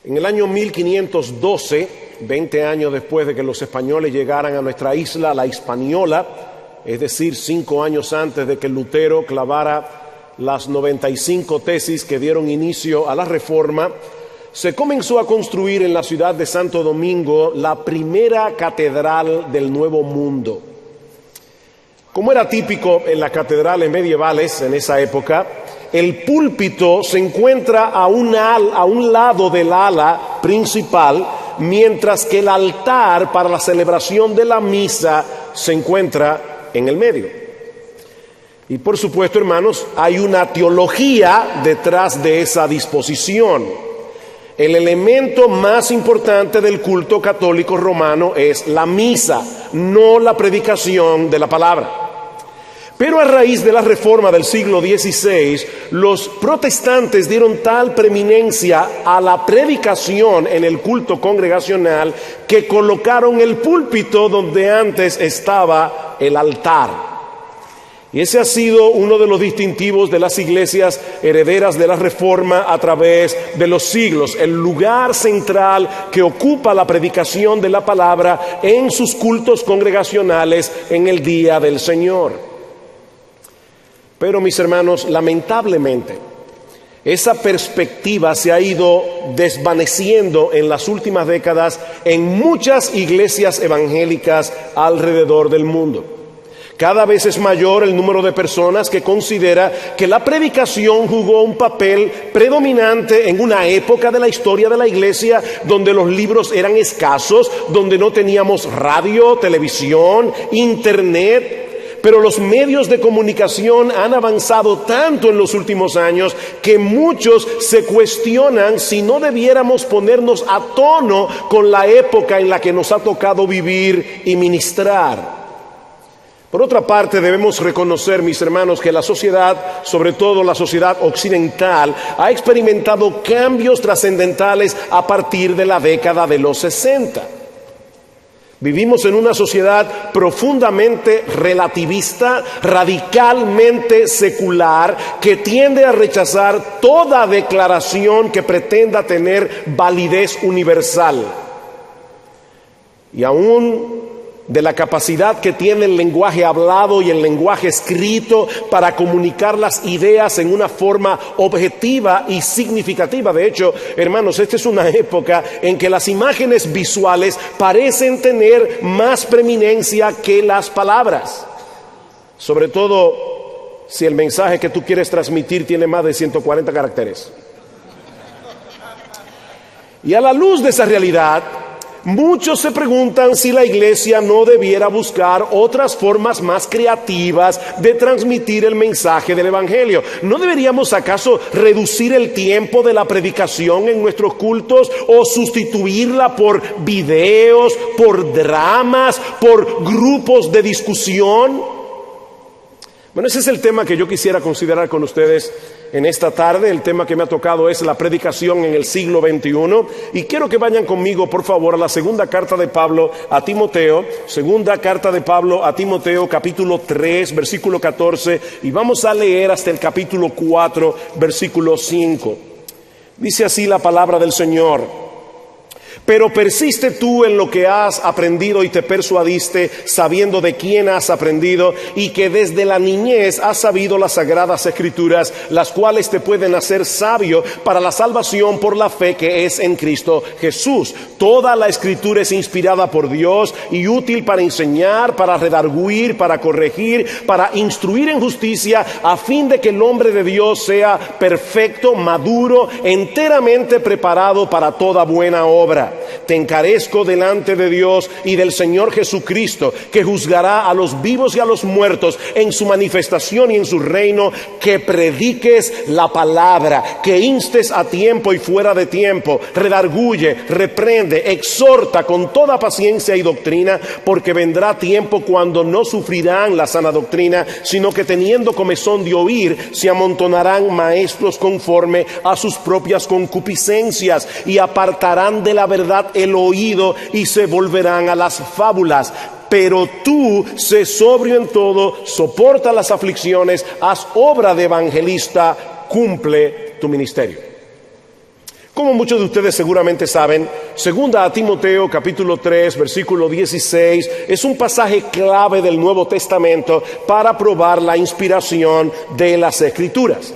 En el año 1512, 20 años después de que los españoles llegaran a nuestra isla, la Hispaniola, es decir, 5 años antes de que Lutero clavara las 95 tesis que dieron inicio a la Reforma, se comenzó a construir en la ciudad de Santo Domingo la primera catedral del Nuevo Mundo. Como era típico en las catedrales medievales en esa época, el púlpito se encuentra a un lado del ala principal, mientras que el altar para la celebración de la misa se encuentra en el medio. Y por supuesto, hermanos, hay una teología detrás de esa disposición. El elemento más importante del culto católico romano es la misa, no la predicación de la palabra. Pero a raíz de la Reforma del siglo XVI, los protestantes dieron tal preeminencia a la predicación en el culto congregacional que colocaron el púlpito donde antes estaba el altar. Y ese ha sido uno de los distintivos de las iglesias herederas de la Reforma a través de los siglos, el lugar central que ocupa la predicación de la palabra en sus cultos congregacionales en el día del Señor. Pero, mis hermanos, lamentablemente, esa perspectiva se ha ido desvaneciendo en las últimas décadas en muchas iglesias evangélicas alrededor del mundo. Cada vez es mayor el número de personas que considera que la predicación jugó un papel predominante en una época de la historia de la iglesia donde los libros eran escasos, donde no teníamos radio, televisión, internet. Pero los medios de comunicación han avanzado tanto en los últimos años que muchos se cuestionan si no debiéramos ponernos a tono con la época en la que nos ha tocado vivir y ministrar. Por otra parte, debemos reconocer, mis hermanos, que la sociedad, sobre todo la sociedad occidental, ha experimentado cambios trascendentales a partir de la década de los 60. Vivimos en una sociedad profundamente relativista, radicalmente secular, que tiende a rechazar toda declaración que pretenda tener validez universal. Y aún de la capacidad que tiene el lenguaje hablado y el lenguaje escrito para comunicar las ideas en una forma objetiva y significativa. De hecho, hermanos, esta es una época en que las imágenes visuales parecen tener más preeminencia que las palabras. Sobre todo si el mensaje que tú quieres transmitir tiene más de 140 caracteres. Y a la luz de esa realidad, muchos se preguntan si la iglesia no debiera buscar otras formas más creativas de transmitir el mensaje del evangelio. ¿No deberíamos acaso reducir el tiempo de la predicación en nuestros cultos o sustituirla por videos, por dramas, por grupos de discusión? Bueno, ese es el tema que yo quisiera considerar con ustedes en esta tarde. El tema que me ha tocado es la predicación en el siglo XXI. Y quiero que vayan conmigo, por favor, a la segunda carta de Pablo a Timoteo. Segunda carta de Pablo a Timoteo, capítulo 3, versículo 14. Y vamos a leer hasta el capítulo 4, versículo 5. Dice así la palabra del Señor: pero persiste tú en lo que has aprendido y te persuadiste, sabiendo de quién has aprendido y que desde la niñez has sabido las sagradas escrituras, las cuales te pueden hacer sabio para la salvación por la fe que es en Cristo Jesús. Toda la escritura es inspirada por Dios y útil para enseñar, para redarguir, para corregir, para instruir en justicia, a fin de que el hombre de Dios sea perfecto, maduro, enteramente preparado para toda buena obra. Te encarezco delante de Dios y del Señor Jesucristo, que juzgará a los vivos y a los muertos en su manifestación y en su reino, que prediques la palabra, que instes a tiempo y fuera de tiempo, redarguye, reprende, exhorta con toda paciencia y doctrina, porque vendrá tiempo cuando no sufrirán la sana doctrina, sino que teniendo comezón de oír, se amontonarán maestros conforme a sus propias concupiscencias y apartarán de la verdad el oído y se volverán a las fábulas. Pero tú, sé sobrio en todo, soporta las aflicciones, haz obra de evangelista, cumple tu ministerio. Como muchos de ustedes seguramente saben, segunda a Timoteo capítulo 3, versículo 16, es un pasaje clave del Nuevo Testamento para probar la inspiración de las Escrituras.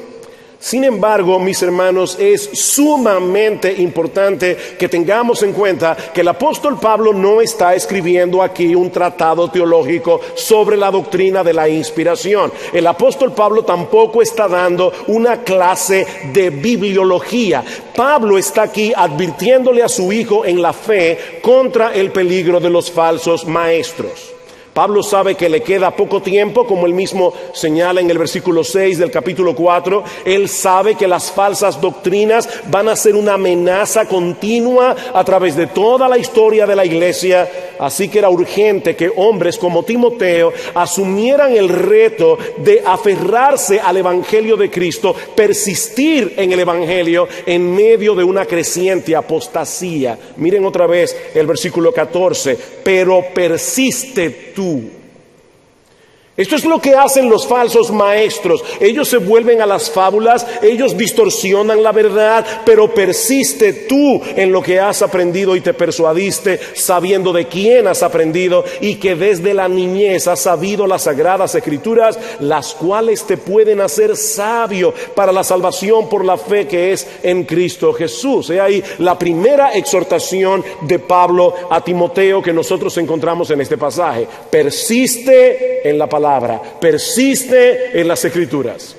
Sin embargo, mis hermanos, es sumamente importante que tengamos en cuenta que el apóstol Pablo no está escribiendo aquí un tratado teológico sobre la doctrina de la inspiración. El apóstol Pablo tampoco está dando una clase de bibliología. Pablo está aquí advirtiéndole a su hijo en la fe contra el peligro de los falsos maestros. Pablo sabe que le queda poco tiempo, como él mismo señala en el versículo 6 del capítulo 4. Él sabe que las falsas doctrinas van a ser una amenaza continua a través de toda la historia de la iglesia. Así que era urgente que hombres como Timoteo asumieran el reto de aferrarse al evangelio de Cristo, persistir en el evangelio en medio de una creciente apostasía. Miren otra vez el versículo 14. Pero persiste tú. Esto es lo que hacen los falsos maestros. Ellos se vuelven a las fábulas, ellos distorsionan la verdad, pero persiste tú en lo que has aprendido y te persuadiste, sabiendo de quién has aprendido y que desde la niñez has sabido las sagradas escrituras, las cuales te pueden hacer sabio para la salvación por la fe que es en Cristo Jesús. He ahí la primera exhortación de Pablo a Timoteo que nosotros encontramos en este pasaje. Persiste en la palabra. Persiste en las Escrituras.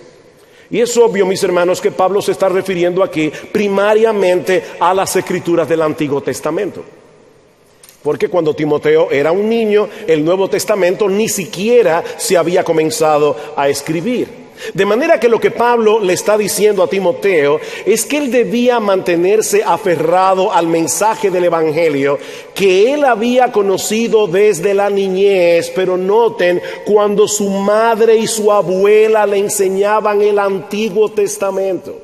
Y es obvio, mis hermanos, que Pablo se está refiriendo aquí primariamente a las Escrituras del Antiguo Testamento. Porque cuando Timoteo era un niño, el Nuevo Testamento ni siquiera se había comenzado a escribir. De manera que lo que Pablo le está diciendo a Timoteo es que él debía mantenerse aferrado al mensaje del evangelio que él había conocido desde la niñez. Pero noten, cuando su madre y su abuela le enseñaban el Antiguo Testamento,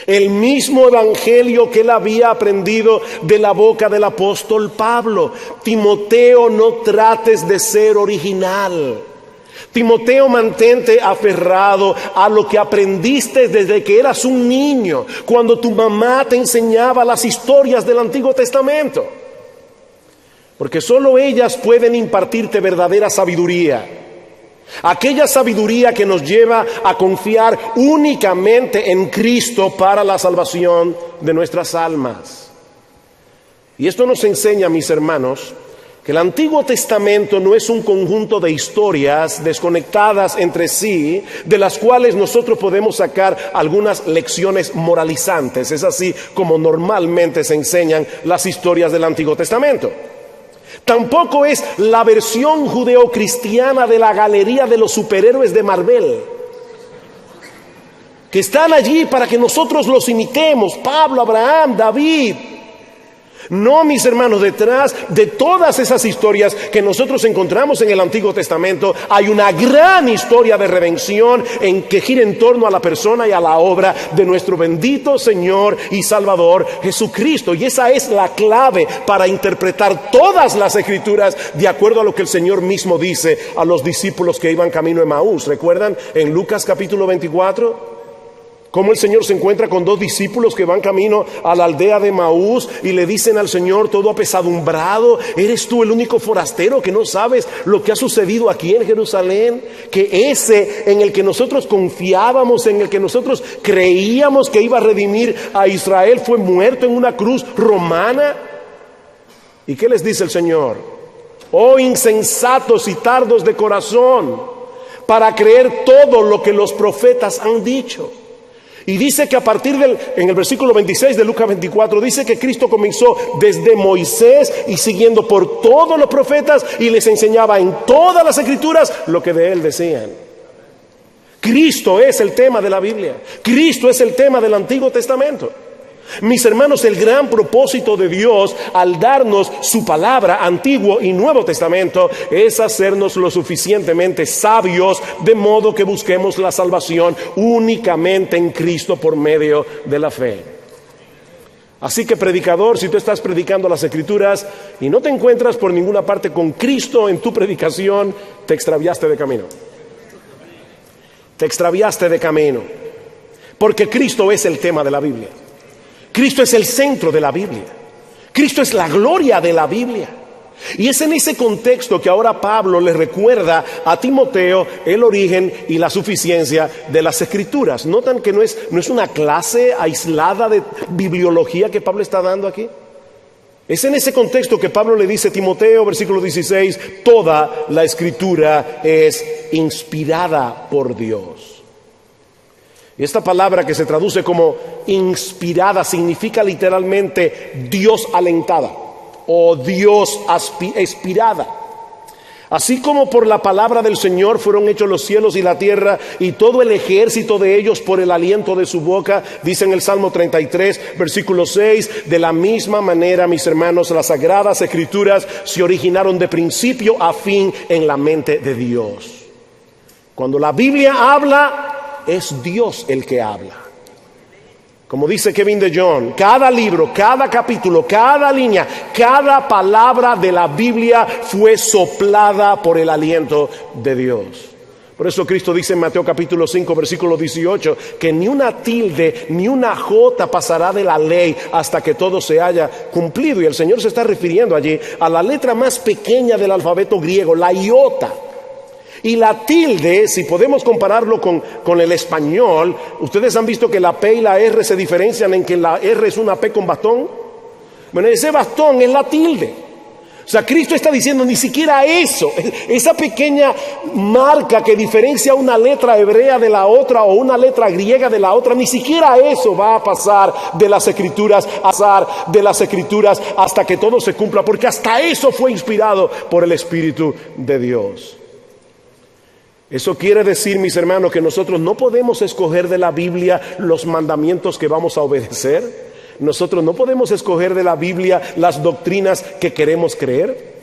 el mismo evangelio que él había aprendido de la boca del apóstol Pablo. Timoteo, no trates de ser original. Timoteo, mantente aferrado a lo que aprendiste desde que eras un niño, cuando tu mamá te enseñaba las historias del Antiguo Testamento. Porque solo ellas pueden impartirte verdadera sabiduría. Aquella sabiduría que nos lleva a confiar únicamente en Cristo para la salvación de nuestras almas. Y esto nos enseña, mis hermanos, que el Antiguo Testamento no es un conjunto de historias desconectadas entre sí, de las cuales nosotros podemos sacar algunas lecciones moralizantes. Es así como normalmente se enseñan las historias del Antiguo Testamento. Tampoco es la versión judeocristiana de la galería de los superhéroes de Marvel, que están allí para que nosotros los imitemos. Pablo, Abraham, David. No, mis hermanos, detrás de todas esas historias que nosotros encontramos en el Antiguo Testamento hay una gran historia de redención en que gira en torno a la persona y a la obra de nuestro bendito Señor y Salvador Jesucristo. Y esa es la clave para interpretar todas las Escrituras de acuerdo a lo que el Señor mismo dice a los discípulos que iban camino a Emaús. ¿Recuerdan en Lucas capítulo 24? Cómo el Señor se encuentra con dos discípulos que van camino a la aldea de Emaús y le dicen al Señor todo apesadumbrado: ¿eres tú el único forastero que no sabes lo que ha sucedido aquí en Jerusalén? Que ese en el que nosotros confiábamos, en el que nosotros creíamos que iba a redimir a Israel, fue muerto en una cruz romana. ¿Y qué les dice el Señor? Oh insensatos y tardos de corazón, para creer todo lo que los profetas han dicho. Y dice que a partir en el versículo 26 de Lucas 24, dice que Cristo comenzó desde Moisés y siguiendo por todos los profetas y les enseñaba en todas las Escrituras lo que de él decían. Cristo es el tema de la Biblia. Cristo es el tema del Antiguo Testamento. Mis hermanos, el gran propósito de Dios al darnos su palabra, Antiguo y Nuevo Testamento, es hacernos lo suficientemente sabios de modo que busquemos la salvación únicamente en Cristo por medio de la fe. Así que, predicador, si tú estás predicando las Escrituras y no te encuentras por ninguna parte con Cristo en tu predicación, te extraviaste de camino. Te extraviaste de camino. Porque Cristo es el tema de la Biblia. Cristo es el centro de la Biblia. Cristo es la gloria de la Biblia. Y es en ese contexto que ahora Pablo le recuerda a Timoteo el origen y la suficiencia de las Escrituras. ¿Notan que no es una clase aislada de bibliología que Pablo está dando aquí? Es en ese contexto que Pablo le dice a Timoteo, versículo 16, toda la Escritura es inspirada por Dios. Y esta palabra que se traduce como inspirada significa literalmente Dios alentada o Dios inspirada. Así como por la palabra del Señor fueron hechos los cielos y la tierra y todo el ejército de ellos por el aliento de su boca, dice en el Salmo 33, versículo 6, de la misma manera, mis hermanos, las sagradas escrituras se originaron de principio a fin en la mente de Dios. Cuando la Biblia habla, es Dios el que habla. Como dice Kevin DeJohn, cada libro, cada capítulo, cada línea, cada palabra de la Biblia fue soplada por el aliento de Dios. Por eso Cristo dice en Mateo capítulo 5, versículo 18, que ni una tilde, ni una jota pasará de la ley hasta que todo se haya cumplido. Y el Señor se está refiriendo allí a la letra más pequeña del alfabeto griego, la iota. Y la tilde, si podemos compararlo con el español, ustedes han visto que la P y la R se diferencian en que la R es una P con bastón. Bueno, ese bastón es la tilde. O sea, Cristo está diciendo ni siquiera eso, esa pequeña marca que diferencia una letra hebrea de la otra o una letra griega de la otra, ni siquiera eso va a pasar de las Escrituras hasta que todo se cumpla, porque hasta eso fue inspirado por el Espíritu de Dios. Eso quiere decir, mis hermanos, que nosotros no podemos escoger de la Biblia los mandamientos que vamos a obedecer. Nosotros no podemos escoger de la Biblia las doctrinas que queremos creer.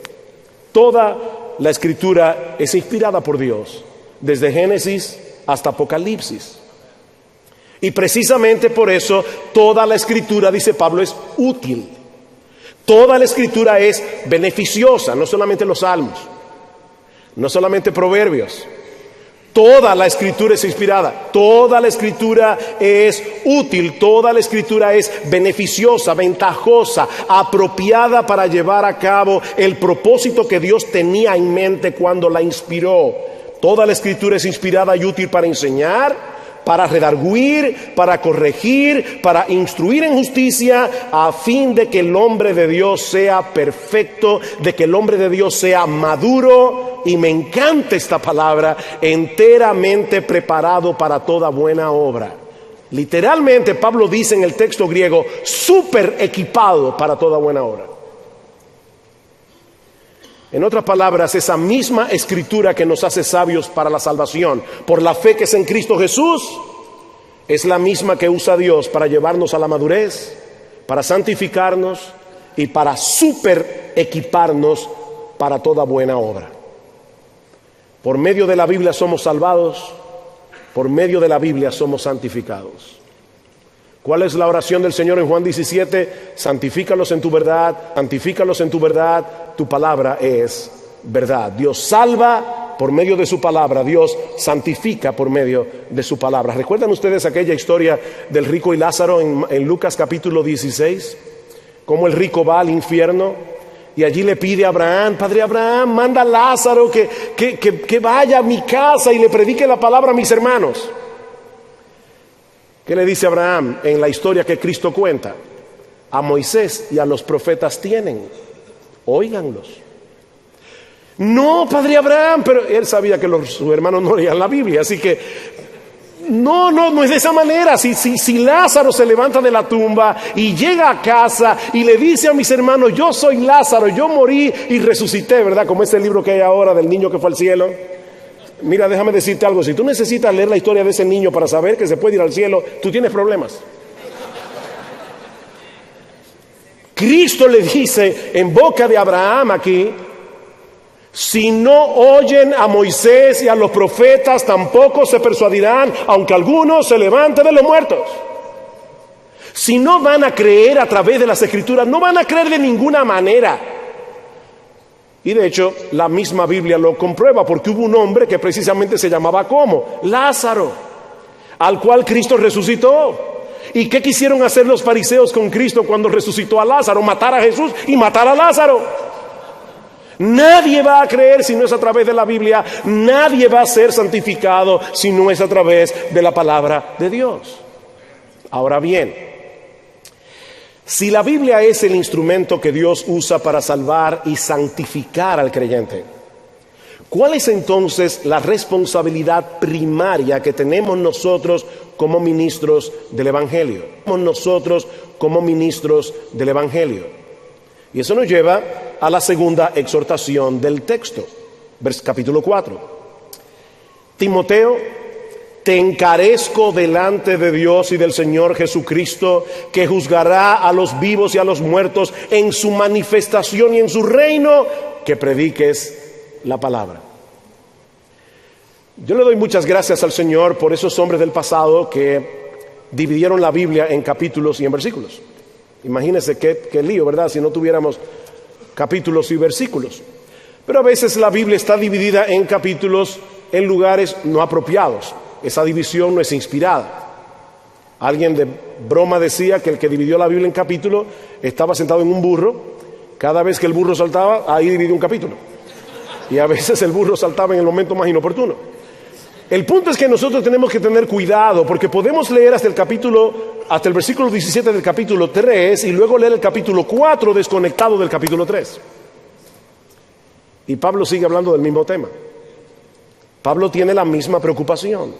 Toda la Escritura es inspirada por Dios, desde Génesis hasta Apocalipsis. Y precisamente por eso toda la Escritura, dice Pablo, es útil. Toda la Escritura es beneficiosa, no solamente los Salmos, no solamente Proverbios. Toda la Escritura es inspirada, toda la Escritura es útil, toda la Escritura es beneficiosa, ventajosa, apropiada para llevar a cabo el propósito que Dios tenía en mente cuando la inspiró. Toda la Escritura es inspirada y útil para enseñar, para redarguir, para corregir, para instruir en justicia, a fin de que el hombre de Dios sea perfecto, de que el hombre de Dios sea maduro, y me encanta esta palabra, enteramente preparado para toda buena obra. Literalmente Pablo dice en el texto griego, súper equipado para toda buena obra. En otras palabras, esa misma Escritura que nos hace sabios para la salvación por la fe que es en Cristo Jesús, es la misma que usa Dios para llevarnos a la madurez, para santificarnos y para super equiparnos para toda buena obra. Por medio de la Biblia somos salvados, por medio de la Biblia somos santificados. ¿Cuál es la oración del Señor en Juan 17? Santifícalos en tu verdad, santifícalos en tu verdad, tu palabra es verdad. Dios salva por medio de su palabra, Dios santifica por medio de su palabra. ¿Recuerdan ustedes aquella historia del rico y Lázaro en Lucas capítulo 16? Cómo el rico va al infierno y allí le pide a Abraham, Padre Abraham, manda a Lázaro que vaya a mi casa y le predique la palabra a mis hermanos. ¿Qué le dice Abraham en la historia que Cristo cuenta? A Moisés y a los profetas tienen, óiganlos. No, Padre Abraham, pero él sabía que sus hermanos no leían la Biblia, así que no es de esa manera. Si Lázaro se levanta de la tumba y llega a casa y le dice a mis hermanos, yo soy Lázaro, yo morí y resucité, ¿verdad? Como ese libro que hay ahora del niño que fue al cielo. Mira, déjame decirte algo, si tú necesitas leer la historia de ese niño para saber que se puede ir al cielo, tú tienes problemas. Cristo le dice en boca de Abraham aquí, si no oyen a Moisés y a los profetas, tampoco se persuadirán, aunque algunos se levanten de los muertos. Si no van a creer a través de las Escrituras, no van a creer de ninguna manera. Y de hecho, la misma Biblia lo comprueba, porque hubo un hombre que precisamente se llamaba ¿cómo? Lázaro, al cual Cristo resucitó. ¿Y qué quisieron hacer los fariseos con Cristo cuando resucitó a Lázaro? Matar a Jesús y matar a Lázaro. Nadie va a creer si no es a través de la Biblia. Nadie va a ser santificado si no es a través de la palabra de Dios. Ahora bien, si la Biblia es el instrumento que Dios usa para salvar y santificar al creyente, ¿cuál es entonces la responsabilidad primaria que tenemos nosotros como ministros del Evangelio? Nosotros como ministros del Evangelio. Y eso nos lleva a la segunda exhortación del texto, capítulo 4. Timoteo, te encarezco delante de Dios y del Señor Jesucristo, que juzgará a los vivos y a los muertos en su manifestación y en su reino, que prediques la palabra. Yo le doy muchas gracias al Señor por esos hombres del pasado que dividieron la Biblia en capítulos y en versículos. Imagínense qué lío, ¿verdad? Si no tuviéramos capítulos y versículos. Pero a veces la Biblia está dividida en capítulos en lugares no apropiados. Esa división no es inspirada. Alguien de broma decía que el que dividió la Biblia en capítulos estaba sentado en un burro. Cada vez que el burro saltaba, ahí dividió un capítulo. Y a veces el burro saltaba en el momento más inoportuno. El punto es que nosotros tenemos que tener cuidado, porque podemos leer hasta el versículo 17 del capítulo 3 y luego leer el capítulo 4 desconectado del capítulo 3. Y Pablo sigue hablando del mismo tema. Pablo tiene la misma preocupación.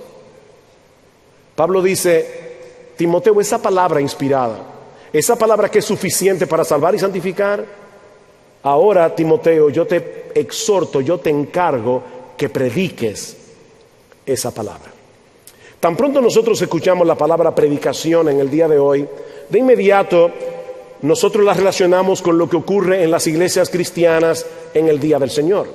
Pablo dice, Timoteo, esa palabra inspirada, esa palabra que es suficiente para salvar y santificar, ahora, Timoteo, yo te exhorto, yo te encargo que prediques esa palabra. Tan pronto nosotros escuchamos la palabra predicación en el día de hoy, de inmediato nosotros la relacionamos con lo que ocurre en las iglesias cristianas en el día del Señor.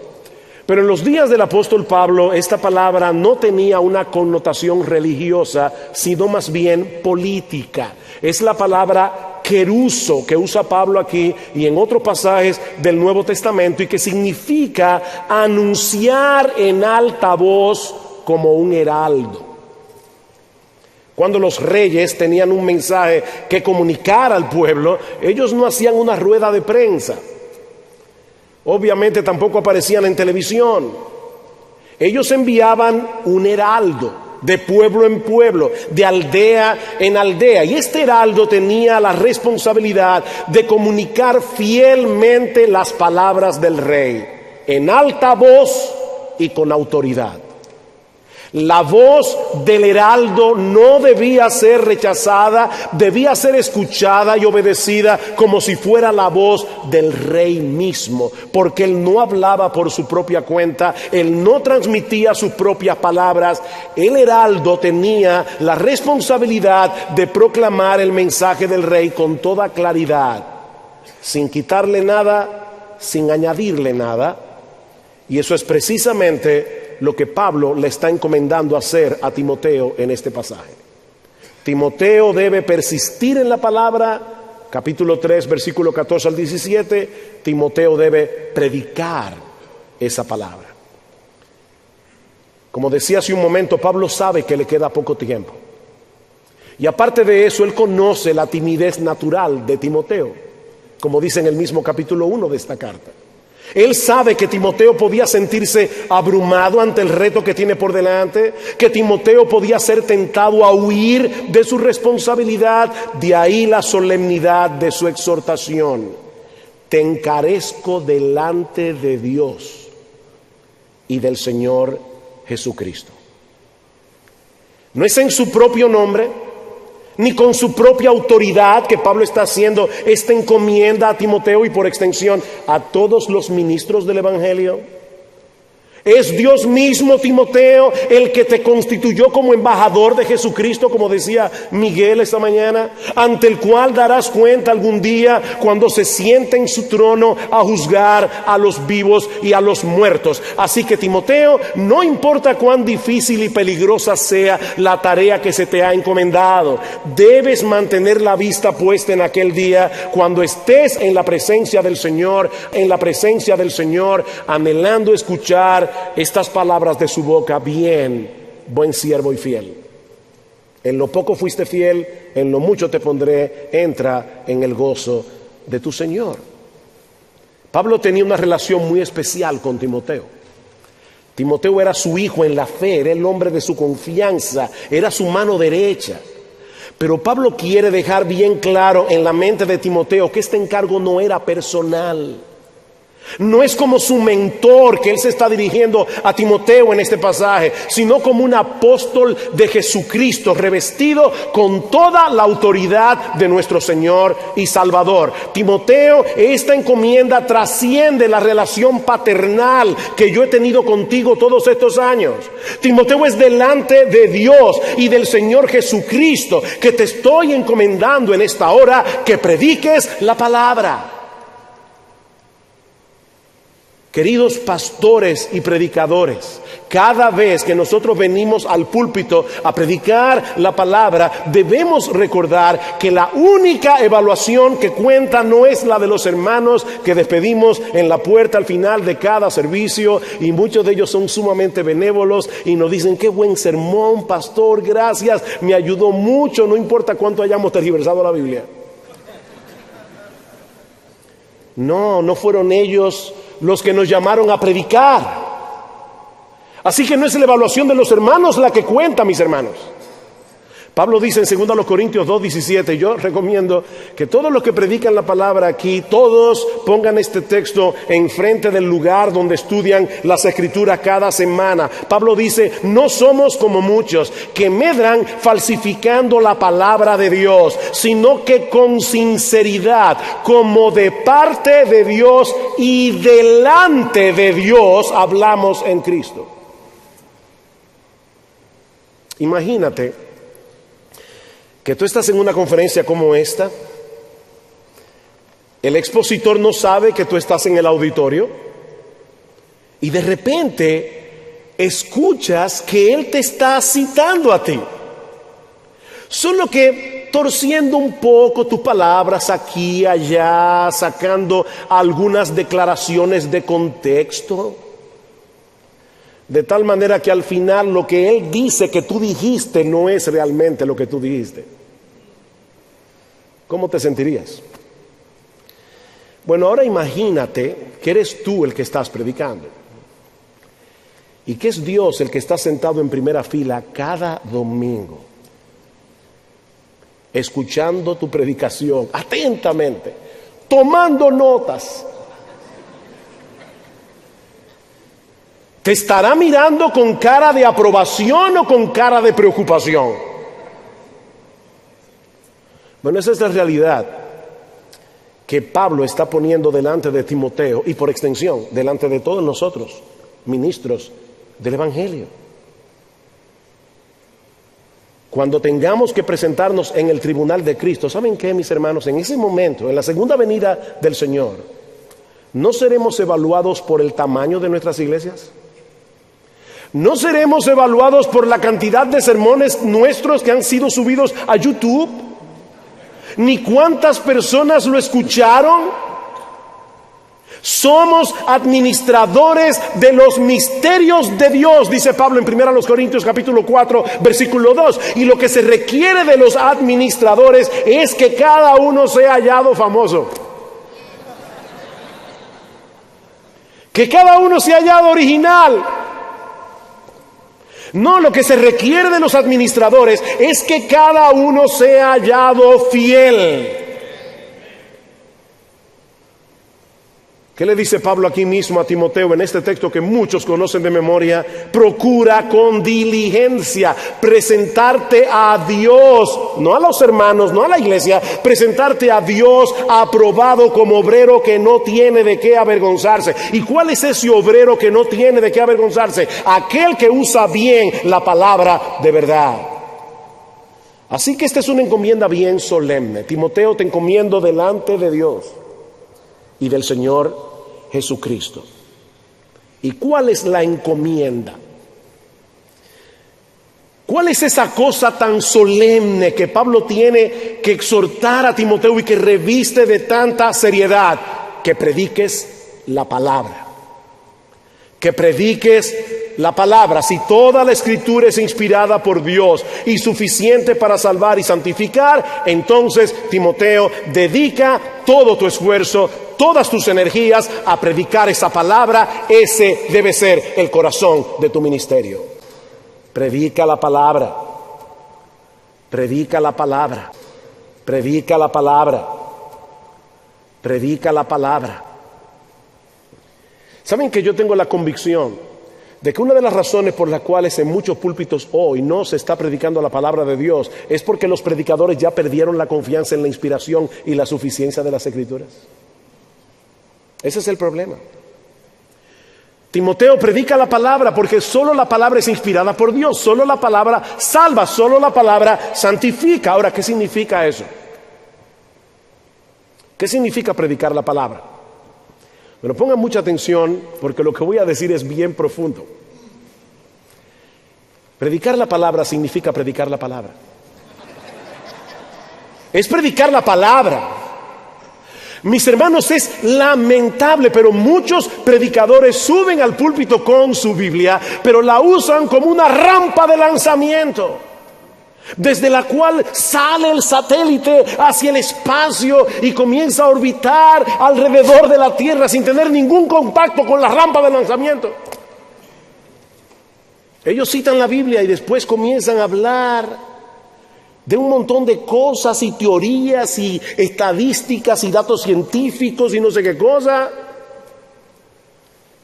Pero en los días del apóstol Pablo, esta palabra no tenía una connotación religiosa, sino más bien política. Es la palabra keruso que usa Pablo aquí y en otros pasajes del Nuevo Testamento, y que significa anunciar en alta voz como un heraldo. Cuando los reyes tenían un mensaje que comunicar al pueblo, ellos no hacían una rueda de prensa. Obviamente tampoco aparecían en televisión. Ellos enviaban un heraldo de pueblo en pueblo, de aldea en aldea. Y este heraldo tenía la responsabilidad de comunicar fielmente las palabras del rey, en alta voz y con autoridad. La voz del heraldo no debía ser rechazada, debía ser escuchada y obedecida como si fuera la voz del rey mismo, porque él no hablaba por su propia cuenta, él no transmitía sus propias palabras. El heraldo tenía la responsabilidad de proclamar el mensaje del rey con toda claridad, sin quitarle nada, sin añadirle nada. Y eso es precisamente lo que Pablo le está encomendando hacer a Timoteo en este pasaje. Timoteo debe persistir en la palabra, capítulo 3, versículo 14 al 17. Timoteo debe predicar esa palabra. Como decía hace un momento, Pablo sabe que le queda poco tiempo. Y aparte de eso, él conoce la timidez natural de Timoteo, como dice en el mismo capítulo 1 de esta carta. Él sabe que Timoteo podía sentirse abrumado ante el reto que tiene por delante, que Timoteo podía ser tentado a huir de su responsabilidad. De ahí la solemnidad de su exhortación. Te encarezco delante de Dios y del Señor Jesucristo. No es en su propio nombre, ni con su propia autoridad que Pablo está haciendo esta encomienda a Timoteo y por extensión a todos los ministros del Evangelio. Es Dios mismo, Timoteo, el que te constituyó como embajador de Jesucristo, como decía Miguel esta mañana, ante el cual darás cuenta algún día cuando se siente en su trono a juzgar a los vivos y a los muertos. Así que, Timoteo, no importa cuán difícil y peligrosa sea la tarea que se te ha encomendado, debes mantener la vista puesta en aquel día cuando estés en la presencia del Señor, anhelando escuchar estas palabras de su boca: bien, buen siervo y fiel. En lo poco fuiste fiel, en lo mucho te pondré, entra en el gozo de tu Señor. Pablo tenía una relación muy especial con Timoteo. Timoteo era su hijo en la fe, era el hombre de su confianza, era su mano derecha. Pero Pablo quiere dejar bien claro en la mente de Timoteo que este encargo no era personal. No es como su mentor que él se está dirigiendo a Timoteo en este pasaje, sino como un apóstol de Jesucristo, revestido con toda la autoridad de nuestro Señor y Salvador. Timoteo, esta encomienda trasciende la relación paternal que yo he tenido contigo todos estos años. Timoteo, es delante de Dios y del Señor Jesucristo que te estoy encomendando en esta hora que prediques la palabra. Queridos pastores y predicadores, cada vez que nosotros venimos al púlpito a predicar la palabra, debemos recordar que la única evaluación que cuenta no es la de los hermanos que despedimos en la puerta al final de cada servicio, y muchos de ellos son sumamente benévolos y nos dicen: qué buen sermón, pastor, gracias, me ayudó mucho, no importa cuánto hayamos tergiversado la Biblia. No fueron ellos los que nos llamaron a predicar. Así que no es la evaluación de los hermanos la que cuenta, mis hermanos. Pablo dice en 2 Corintios 2:17, yo recomiendo que todos los que predican la palabra aquí, todos pongan este texto enfrente del lugar donde estudian las Escrituras cada semana. Pablo dice: no somos como muchos que medran falsificando la palabra de Dios, sino que con sinceridad, como de parte de Dios y delante de Dios, hablamos en Cristo. Imagínate que tú estás en una conferencia como esta, el expositor no sabe que tú estás en el auditorio y de repente escuchas que él te está citando a ti, solo que torciendo un poco tus palabras aquí y allá, sacando algunas declaraciones de contexto, de tal manera que al final lo que él dice que tú dijiste no es realmente lo que tú dijiste. ¿Cómo te sentirías? Bueno, ahora imagínate que eres tú el que estás predicando y que es Dios el que está sentado en primera fila cada domingo, escuchando tu predicación atentamente, tomando notas. ¿Te estará mirando con cara de aprobación o con cara de preocupación? Bueno, esa es la realidad que Pablo está poniendo delante de Timoteo y por extensión delante de todos nosotros, ministros del Evangelio. Cuando tengamos que presentarnos en el tribunal de Cristo, ¿saben qué, mis hermanos? En ese momento, en la segunda venida del Señor, ¿no seremos evaluados por el tamaño de nuestras iglesias? ¿No seremos evaluados por la cantidad de sermones nuestros que han sido subidos a YouTube? ¿Ni cuántas personas lo escucharon? Somos administradores de los misterios de Dios, dice Pablo en 1 Corintios capítulo 4, versículo 2. Y lo que se requiere de los administradores es que cada uno sea hallado famoso. Que cada uno sea hallado original. No, lo que se requiere de los administradores es que cada uno sea hallado fiel. ¿Qué le dice Pablo aquí mismo a Timoteo en este texto que muchos conocen de memoria? Procura con diligencia presentarte a Dios, no a los hermanos, no a la iglesia, presentarte a Dios aprobado como obrero que no tiene de qué avergonzarse. ¿Y cuál es ese obrero que no tiene de qué avergonzarse? Aquel que usa bien la palabra de verdad. Así que esta es una encomienda bien solemne. Timoteo, te encomiendo delante de Dios y del Señor Jesucristo. ¿Y cuál es la encomienda? ¿Cuál es esa cosa tan solemne que Pablo tiene que exhortar a Timoteo y que reviste de tanta seriedad? Que prediques la palabra. que prediques la palabra. Si toda la escritura es inspirada por Dios y suficiente para salvar y santificar, entonces, Timoteo, dedica todo tu esfuerzo, todas tus energías a predicar esa palabra. Ese debe ser el corazón de tu ministerio. Predica la palabra. Predica la palabra. Predica la palabra. Predica la palabra. ¿Saben que yo tengo la convicción de que una de las razones por las cuales en muchos púlpitos hoy no se está predicando la palabra de Dios es porque los predicadores ya perdieron la confianza en la inspiración y la suficiencia de las Escrituras? Ese es el problema. Timoteo, predica la palabra, porque solo la palabra es inspirada por Dios, solo la palabra salva, solo la palabra santifica. Ahora, ¿qué significa eso? ¿Qué significa predicar la palabra? Pero pongan mucha atención, porque lo que voy a decir es bien profundo. Predicar la palabra significa predicar la palabra. Es predicar la palabra. Mis hermanos, es lamentable, pero muchos predicadores suben al púlpito con su Biblia, pero la usan como una rampa de lanzamiento, desde la cual sale el satélite hacia el espacio y comienza a orbitar alrededor de la Tierra sin tener ningún contacto con la rampa de lanzamiento. Ellos citan la Biblia y después comienzan a hablar de un montón de cosas y teorías y estadísticas y datos científicos y no sé qué cosa.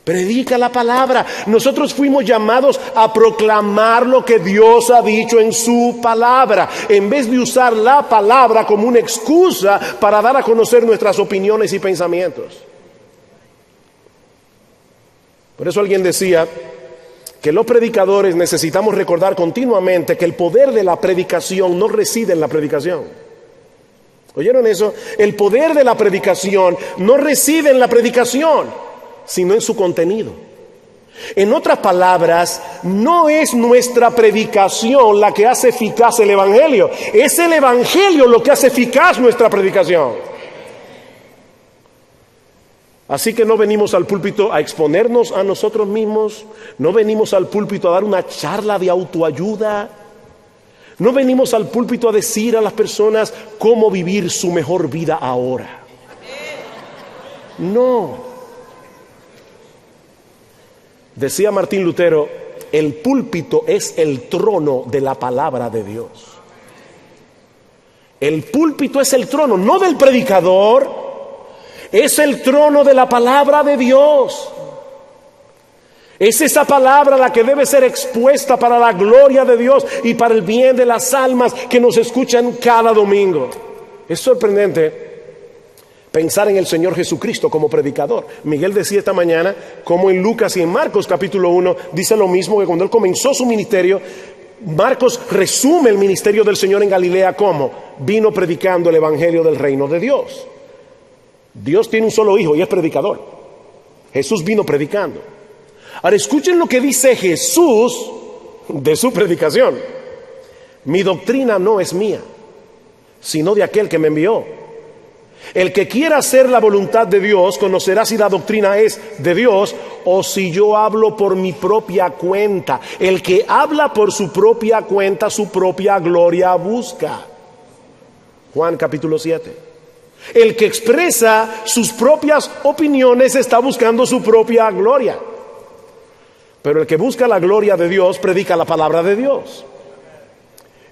Predica la palabra. Nosotros fuimos llamados a proclamar lo que Dios ha dicho en su palabra, en vez de usar la palabra como una excusa para dar a conocer nuestras opiniones y pensamientos. Por eso alguien decía que los predicadores necesitamos recordar continuamente que el poder de la predicación no reside en la predicación. ¿Oyeron eso? El poder de la predicación no reside en la predicación, sino en su contenido. En otras palabras, no es nuestra predicación la que hace eficaz el Evangelio, es el Evangelio lo que hace eficaz nuestra predicación. Así que no venimos al púlpito a exponernos a nosotros mismos, no venimos al púlpito a dar una charla de autoayuda, no venimos al púlpito a decir a las personas cómo vivir su mejor vida ahora. No. Decía Martín Lutero, el púlpito es el trono de la palabra de Dios. El púlpito es el trono, no del predicador. Es el trono de la palabra de Dios. Es esa palabra la que debe ser expuesta para la gloria de Dios y para el bien de las almas que nos escuchan cada domingo. Es sorprendente pensar en el Señor Jesucristo como predicador. Miguel decía esta mañana, como en Lucas y en Marcos capítulo 1, dice lo mismo, que cuando Él comenzó su ministerio, Marcos resume el ministerio del Señor en Galilea como vino predicando el evangelio del reino de Dios. Dios tiene un solo hijo y es predicador. Jesús vino predicando. Ahora escuchen lo que dice Jesús de su predicación. Mi doctrina no es mía, sino de aquel que me envió. El que quiera hacer la voluntad de Dios conocerá si la doctrina es de Dios o si yo hablo por mi propia cuenta. El que habla por su propia cuenta, su propia gloria busca. Juan capítulo 7. El que expresa sus propias opiniones está buscando su propia gloria. Pero el que busca la gloria de Dios predica la palabra de Dios.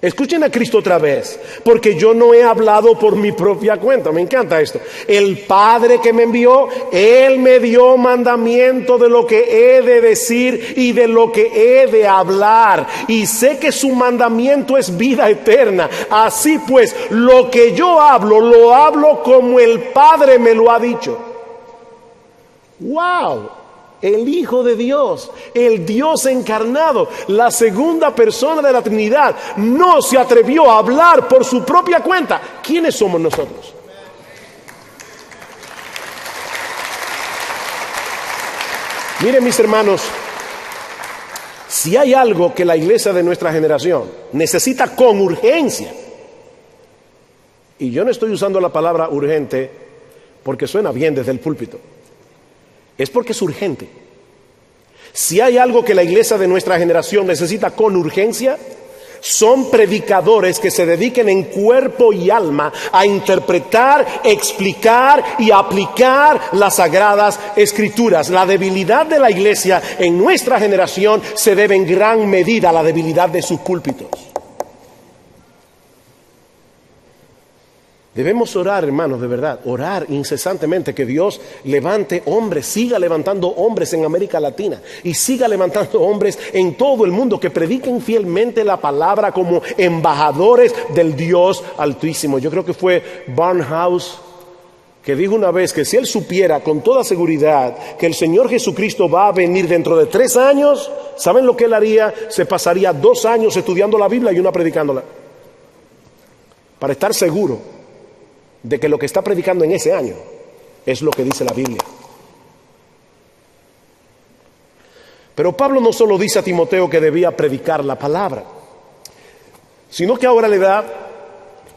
Escuchen a Cristo otra vez, porque yo no he hablado por mi propia cuenta. Me encanta esto. El Padre que me envió, Él me dio mandamiento de lo que he de decir y de lo que he de hablar. Y sé que su mandamiento es vida eterna. Así pues, lo que yo hablo, lo hablo como el Padre me lo ha dicho. ¡Wow! El Hijo de Dios, el Dios encarnado, la segunda persona de la Trinidad, no se atrevió a hablar por su propia cuenta. ¿Quiénes somos nosotros? Miren, mis hermanos, si hay algo que la iglesia de nuestra generación necesita con urgencia, y yo no estoy usando la palabra urgente porque suena bien desde el púlpito, es porque es urgente. Si hay algo que la iglesia de nuestra generación necesita con urgencia, son predicadores que se dediquen en cuerpo y alma a interpretar, explicar y aplicar las sagradas escrituras. La debilidad de la iglesia en nuestra generación se debe en gran medida a la debilidad de sus púlpitos. Debemos orar, hermanos, de verdad, orar incesantemente que Dios levante hombres, siga levantando hombres en América Latina y siga levantando hombres en todo el mundo que prediquen fielmente la palabra como embajadores del Dios Altísimo. Yo creo que fue Barnhouse que dijo una vez que si él supiera con toda seguridad que el Señor Jesucristo va a venir dentro de 3 años, ¿saben lo que él haría? Se pasaría 2 años estudiando la Biblia y 1 predicándola, para estar seguro de que lo que está predicando en ese año es lo que dice la Biblia. Pero Pablo no solo dice a Timoteo que debía predicar la palabra, sino que ahora le da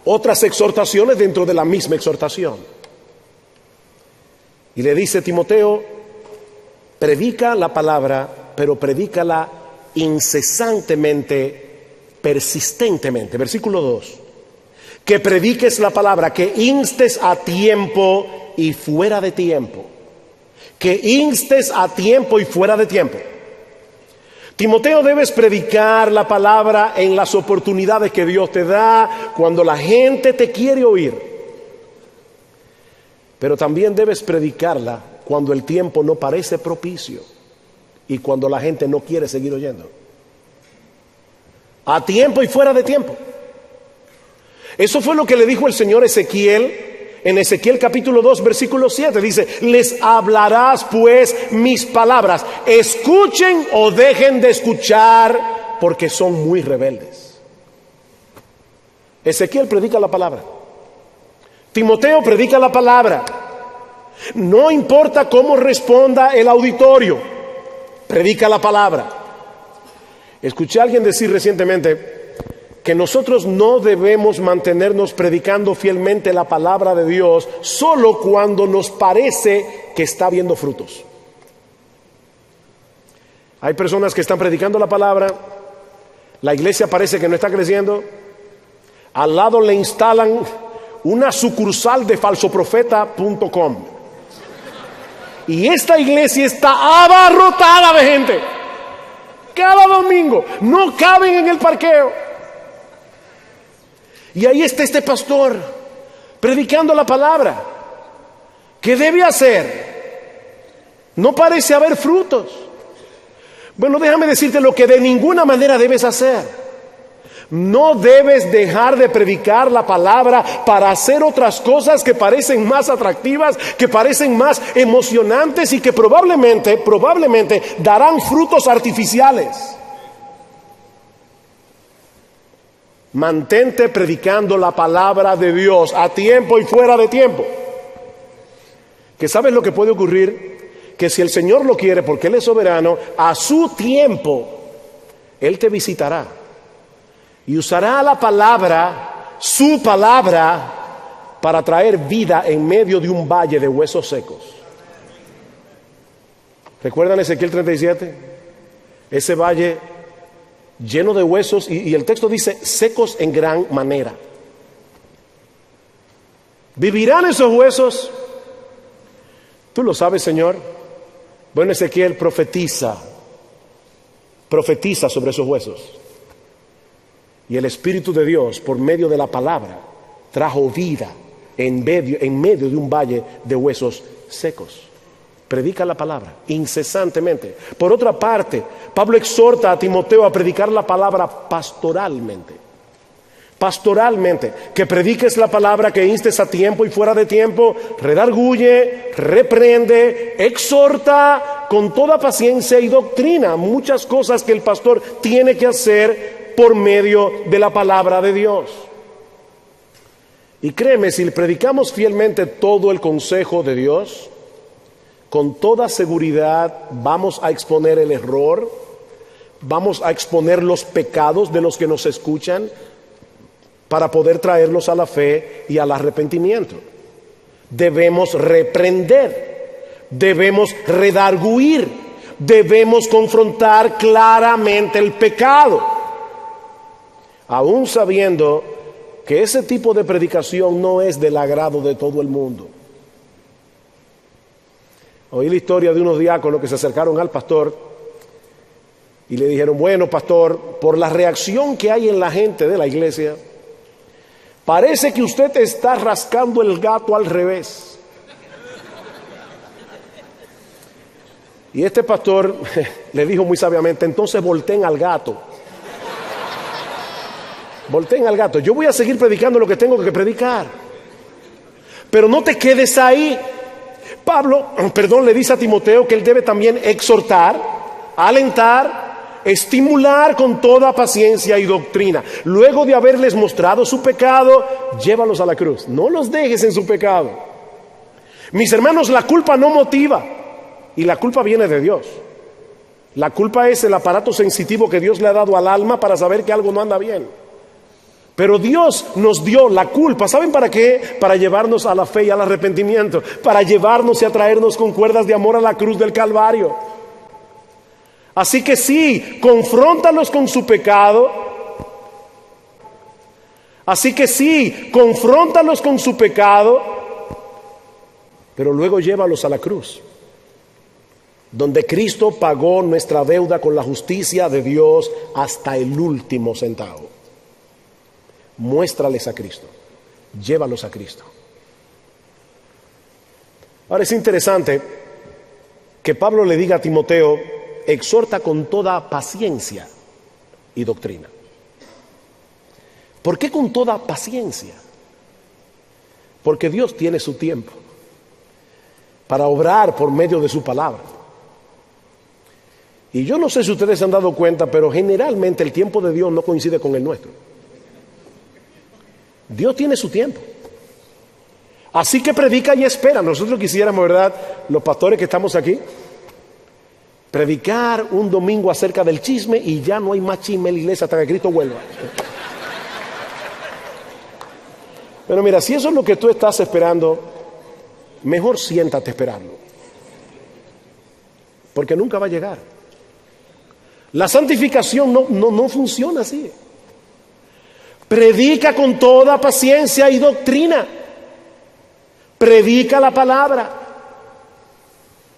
otras exhortaciones dentro de la misma exhortación. Y le dice: Timoteo, predica la palabra, pero predícala incesantemente, persistentemente. Versículo 2. Que prediques la palabra, que instes a tiempo y fuera de tiempo. Que instes a tiempo y fuera de tiempo. Timoteo, debes predicar la palabra en las oportunidades que Dios te da, cuando la gente te quiere oír. Pero también debes predicarla cuando el tiempo no parece propicio y cuando la gente no quiere seguir oyendo. A tiempo y fuera de tiempo. Eso fue lo que le dijo el Señor a Ezequiel en Ezequiel capítulo 2 versículo 7. Dice: les hablarás pues mis palabras, escuchen o dejen de escuchar, porque son muy rebeldes. Ezequiel predica la palabra, Timoteo predica la palabra. No importa cómo responda el auditorio, predica la palabra. Escuché a alguien decir recientemente que nosotros no debemos mantenernos predicando fielmente la palabra de Dios solo cuando nos parece que está viendo frutos. Hay personas que están predicando la palabra, la iglesia parece que no está creciendo, al lado le instalan una sucursal de falsoprofeta.com y esta iglesia está abarrotada de gente. Cada domingo no caben en el parqueo. Y ahí está este pastor predicando la palabra. ¿Qué debe hacer? No parece haber frutos. Bueno, déjame decirte lo que de ninguna manera debes hacer. No debes dejar de predicar la palabra para hacer otras cosas que parecen más atractivas, que parecen más emocionantes y que probablemente darán frutos artificiales. Mantente predicando la palabra de Dios a tiempo y fuera de tiempo. ¿Que sabes lo que puede ocurrir? Que si el Señor lo quiere, porque Él es soberano, a su tiempo Él te visitará y usará la palabra, su palabra, para traer vida en medio de un valle de huesos secos. ¿Recuerdan Ezequiel 37? Ese valle lleno de huesos, y el texto dice secos en gran manera. ¿Vivirán esos huesos? ¿Tú lo sabes, Señor? Bueno, Ezequiel profetiza sobre esos huesos. Y el Espíritu de Dios, por medio de la palabra, trajo vida en medio de un valle de huesos secos. Predica la palabra incesantemente. Por otra parte, Pablo exhorta a Timoteo a predicar la palabra pastoralmente. Pastoralmente, que prediques la palabra, que instes a tiempo y fuera de tiempo, redarguye, reprende, exhorta con toda paciencia y doctrina. Muchas cosas que el pastor tiene que hacer por medio de la palabra de Dios. Y créeme, si predicamos fielmente todo el consejo de Dios, con toda seguridad vamos a exponer el error, vamos a exponer los pecados de los que nos escuchan para poder traerlos a la fe y al arrepentimiento. Debemos reprender, debemos redarguir, debemos confrontar claramente el pecado, aún sabiendo que ese tipo de predicación no es del agrado de todo el mundo. Oí la historia de unos diáconos que se acercaron al pastor y le dijeron: bueno, pastor, por la reacción que hay en la gente de la iglesia, parece que usted está rascando el gato al revés. Y este pastor le dijo muy sabiamente: entonces volteen al gato. Volteen al gato. Yo voy a seguir predicando lo que tengo que predicar, pero no te quedes ahí. Pablo, le dice a Timoteo que él debe también exhortar, alentar, estimular con toda paciencia y doctrina. Luego de haberles mostrado su pecado, llévalos a la cruz. No los dejes en su pecado. Mis hermanos, la culpa no motiva, y la culpa viene de Dios. La culpa es el aparato sensitivo que Dios le ha dado al alma para saber que algo no anda bien. Pero Dios nos dio la culpa, ¿saben para qué? Para llevarnos a la fe y al arrepentimiento, para llevarnos y atraernos con cuerdas de amor a la cruz del Calvario. Así que sí, confróntalos con su pecado. Así que sí, confróntalos con su pecado, pero luego llévalos a la cruz, donde Cristo pagó nuestra deuda con la justicia de Dios hasta el último centavo. Muéstrales a Cristo, llévalos a Cristo. Ahora es interesante que Pablo le diga a Timoteo: exhorta con toda paciencia y doctrina. ¿Por qué con toda paciencia? Porque Dios tiene su tiempo para obrar por medio de su palabra. Y yo no sé si ustedes se han dado cuenta, pero generalmente el tiempo de Dios no coincide con el nuestro. Dios tiene su tiempo. Así que predica y espera. Nosotros quisiéramos, ¿verdad?, los pastores que estamos aquí, predicar un domingo acerca del chisme y ya no hay más chisme en la iglesia hasta que Cristo vuelva. Pero mira, si eso es lo que tú estás esperando, mejor siéntate a esperarlo, porque nunca va a llegar. La santificación no funciona así. Predica con toda paciencia y doctrina. Predica la palabra.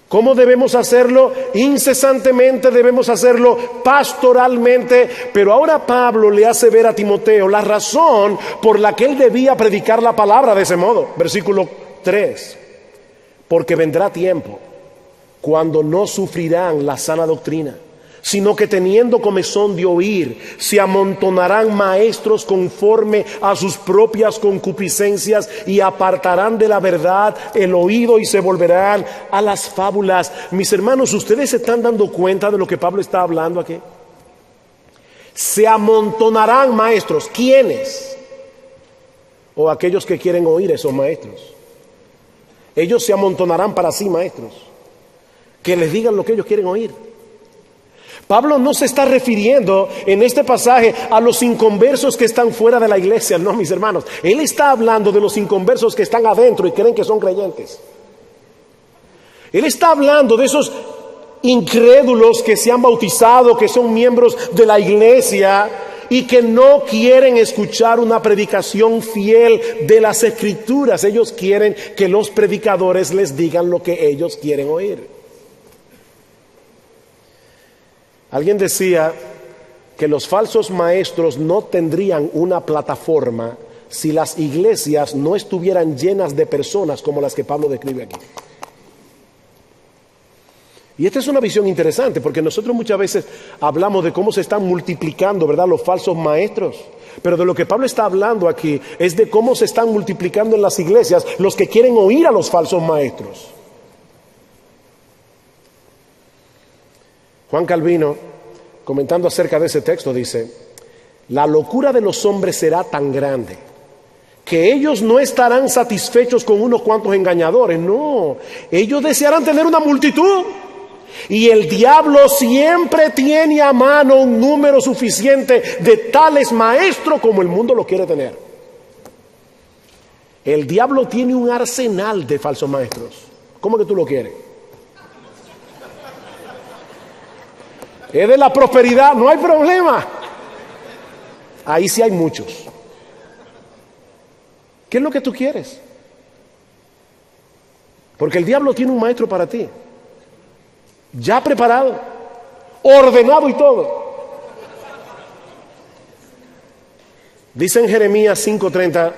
¿Cómo debemos hacerlo? Incesantemente, debemos hacerlo pastoralmente. Pero ahora Pablo le hace ver a Timoteo la razón por la que él debía predicar la palabra de ese modo. Versículo 3. Porque vendrá tiempo cuando no sufrirán la sana doctrina, sino que teniendo comezón de oír, se amontonarán maestros conforme a sus propias concupiscencias y apartarán de la verdad el oído y se volverán a las fábulas. Mis hermanos, ¿ustedes se están dando cuenta de lo que Pablo está hablando aquí? Se amontonarán maestros. ¿Quiénes? O aquellos que quieren oír esos maestros. Ellos se amontonarán para sí maestros, que les digan lo que ellos quieren oír. Pablo no se está refiriendo en este pasaje a los inconversos que están fuera de la iglesia, no, mis hermanos. Él está hablando de los inconversos que están adentro y creen que son creyentes. Él está hablando de esos incrédulos que se han bautizado, que son miembros de la iglesia y que no quieren escuchar una predicación fiel de las Escrituras. Ellos quieren que los predicadores les digan lo que ellos quieren oír. Alguien decía que los falsos maestros no tendrían una plataforma si las iglesias no estuvieran llenas de personas como las que Pablo describe aquí. Y esta es una visión interesante, porque nosotros muchas veces hablamos de cómo se están multiplicando, ¿verdad?, los falsos maestros. Pero de lo que Pablo está hablando aquí es de cómo se están multiplicando en las iglesias los que quieren oír a los falsos maestros. Juan Calvino, comentando acerca de ese texto, dice: la locura de los hombres será tan grande que ellos no estarán satisfechos con unos cuantos engañadores. No, ellos desearán tener una multitud. Y el diablo siempre tiene a mano un número suficiente de tales maestros como el mundo lo quiere tener. El diablo tiene un arsenal de falsos maestros. ¿Cómo que tú lo quieres? es de la prosperidad, no hay problema. Ahí sí hay muchos. ¿Qué es lo que tú quieres? Porque el diablo tiene un maestro para ti, ya preparado, ordenado y todo. Dice en Jeremías 5:30,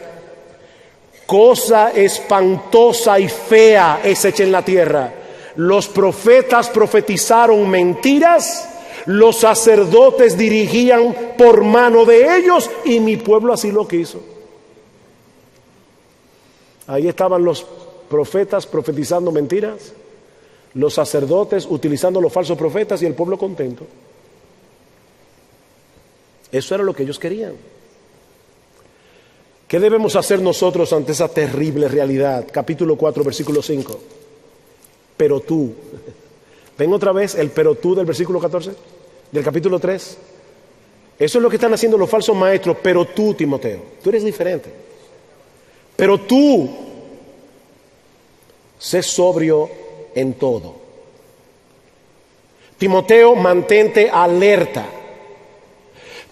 cosa espantosa y fea es hecha en la tierra. Los profetas profetizaron mentiras, los sacerdotes dirigían por mano de ellos y mi pueblo así lo quiso. Ahí estaban los profetas profetizando mentiras, los sacerdotes utilizando los falsos profetas y el pueblo contento. Eso era lo que ellos querían. ¿Qué debemos hacer nosotros ante esa terrible realidad? Capítulo 4, versículo 5. Pero tú, ven otra vez el pero tú del versículo 14, del capítulo 3. Eso es lo que están haciendo los falsos maestros. Pero tú, Timoteo, tú eres diferente. Pero tú, sé sobrio en todo. Timoteo, mantente alerta.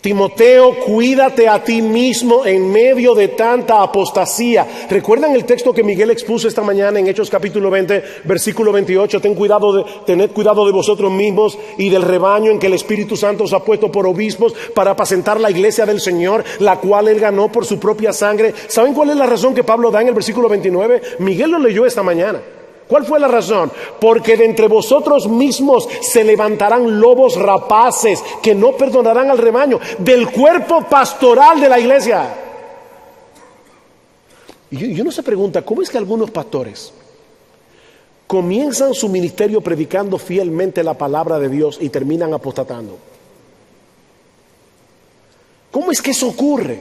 Timoteo, cuídate a ti mismo en medio de tanta apostasía. ¿Recuerdan el texto que Miguel expuso esta mañana en Hechos capítulo 20, versículo 28? Tened cuidado de vosotros mismos y del rebaño en que el Espíritu Santo os ha puesto por obispos para apacentar la iglesia del Señor, la cual él ganó por su propia sangre. ¿Saben cuál es la razón que Pablo da en el versículo 29? Miguel lo leyó esta mañana. ¿Cuál fue la razón? Porque de entre vosotros mismos se levantarán lobos rapaces que no perdonarán al rebaño, del cuerpo pastoral de la iglesia. Y uno se pregunta, ¿cómo es que algunos pastores comienzan su ministerio predicando fielmente la palabra de Dios y terminan apostatando? ¿Cómo es que eso ocurre?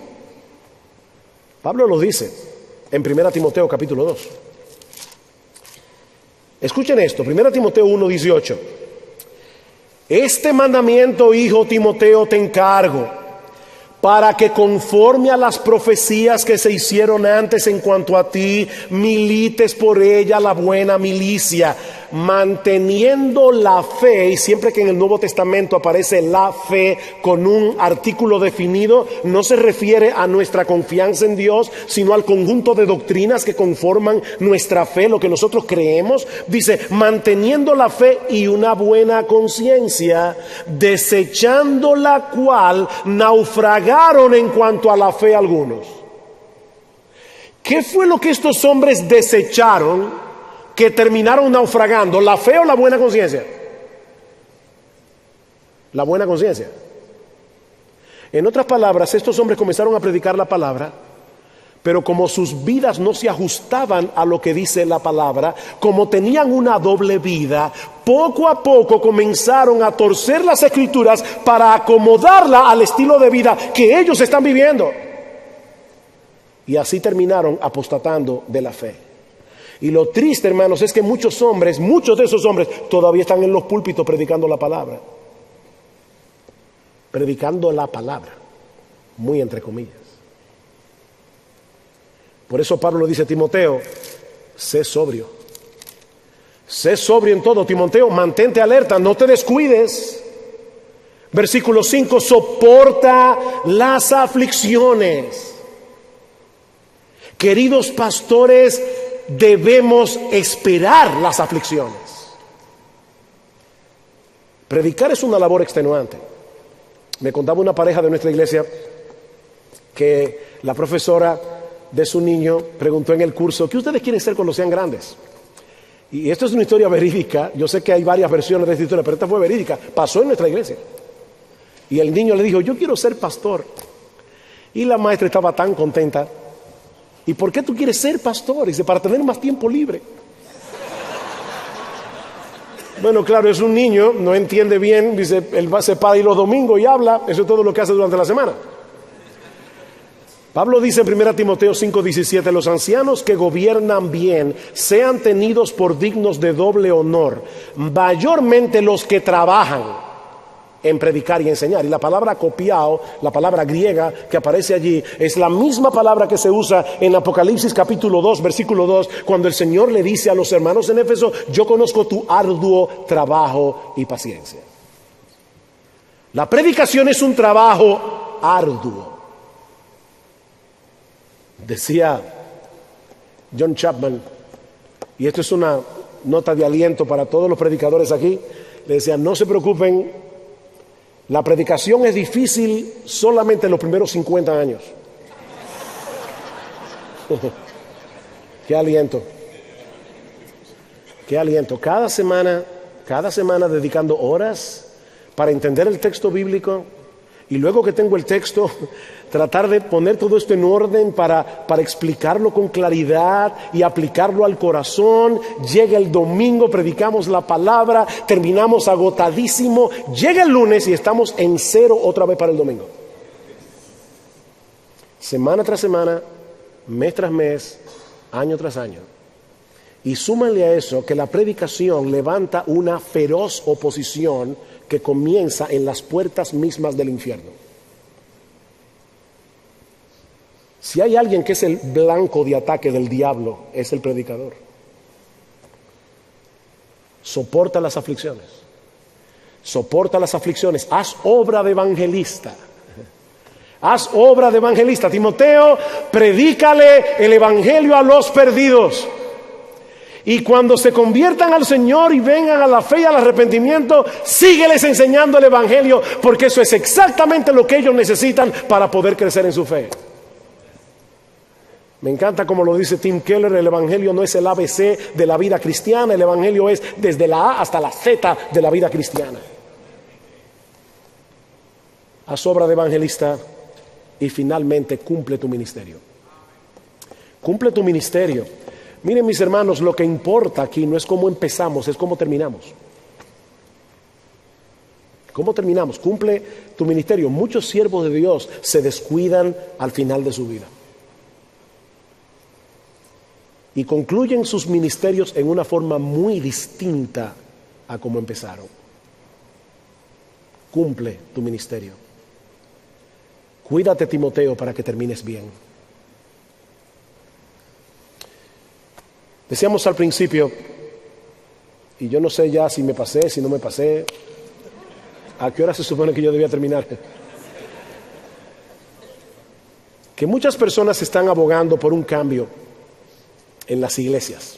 Pablo lo dice en 1 Timoteo capítulo 2. Escuchen esto, 1 Timoteo 1:18. Este mandamiento, hijo Timoteo, te encargo, para que conforme a las profecías que se hicieron antes en cuanto a ti, milites por ella la buena milicia, manteniendo la fe. Y siempre que en el Nuevo Testamento aparece la fe con un artículo definido, no se refiere a nuestra confianza en Dios, sino al conjunto de doctrinas que conforman nuestra fe, lo que nosotros creemos. Dice, manteniendo la fe y una buena conciencia, desechando la cual naufragaron en cuanto a la fe algunos. ¿Qué fue lo que estos hombres desecharon que terminaron naufragando? ¿La fe o la buena conciencia? La buena conciencia. En otras palabras, estos hombres comenzaron a predicar la palabra, pero como sus vidas no se ajustaban a lo que dice la palabra, como tenían una doble vida, poco a poco comenzaron a torcer las escrituras para acomodarla al estilo de vida que ellos están viviendo. Y así terminaron apostatando de la fe. Y lo triste, hermanos, es que muchos de esos hombres todavía están en los púlpitos predicando la palabra. Predicando la palabra, muy entre comillas. Por eso Pablo le dice a Timoteo, sé sobrio. Sé sobrio en todo. Timoteo, mantente alerta, no te descuides. Versículo 5, soporta las aflicciones. Queridos pastores, debemos esperar las aflicciones. Predicar es una labor extenuante. Me contaba una pareja de nuestra iglesia que la profesora de su niño preguntó en el curso, ¿qué ustedes quieren ser cuando sean grandes? Y esto es una historia verídica. Yo sé que hay varias versiones de esta historia, pero esta fue verídica. Pasó en nuestra iglesia. Y el niño le dijo, yo quiero ser pastor. Y la maestra estaba tan contenta. ¿Y por qué tú quieres ser pastor? Dice, para tener más tiempo libre. Bueno, claro, es un niño, no entiende bien. Dice, él se para ir los domingos y habla. Eso es todo lo que hace durante la semana. Pablo dice en 1 Timoteo 5:17, los ancianos que gobiernan bien sean tenidos por dignos de doble honor, mayormente los que trabajan en predicar y enseñar. Y la palabra copiao, la palabra griega que aparece allí, es la misma palabra que se usa en Apocalipsis capítulo 2, versículo 2, cuando el Señor le dice a los hermanos en Éfeso, yo conozco tu arduo trabajo y paciencia. La predicación es un trabajo arduo. Decía John Chapman, y esto es una nota de aliento para todos los predicadores aquí, le decía, no se preocupen, la predicación es difícil solamente en los primeros 50 años. Qué aliento. Qué aliento. Cada semana dedicando horas para entender el texto bíblico, y luego que tengo el texto, tratar de poner todo esto en orden para explicarlo con claridad y aplicarlo al corazón. Llega el domingo, predicamos la palabra, terminamos agotadísimo, llega el lunes y estamos en cero otra vez para el domingo. Semana tras semana, mes tras mes, año tras año. Y súmale a eso que la predicación levanta una feroz oposición que comienza en las puertas mismas del infierno. Si hay alguien que es el blanco de ataque del diablo, es el predicador. Soporta las aflicciones. Soporta las aflicciones. Haz obra de evangelista. Haz obra de evangelista. Timoteo, predícale el evangelio a los perdidos. Y cuando se conviertan al Señor y vengan a la fe y al arrepentimiento, sígueles enseñando el evangelio, porque eso es exactamente lo que ellos necesitan para poder crecer en su fe. Me encanta como lo dice Tim Keller, el evangelio no es el ABC de la vida cristiana, el evangelio es desde la A hasta la Z de la vida cristiana. Haz obra de evangelista y finalmente cumple tu ministerio. Cumple tu ministerio. Miren, mis hermanos, lo que importa aquí no es cómo empezamos, es cómo terminamos. ¿Cómo terminamos? Cumple tu ministerio. Muchos siervos de Dios se descuidan al final de su vida y concluyen sus ministerios en una forma muy distinta a como empezaron. Cumple tu ministerio. Cuídate, Timoteo, para que termines bien. Decíamos al principio, y yo no sé ya si me pasé, si no me pasé, ¿a qué hora se supone que yo debía terminar? Que muchas personas están abogando por un cambio en las iglesias.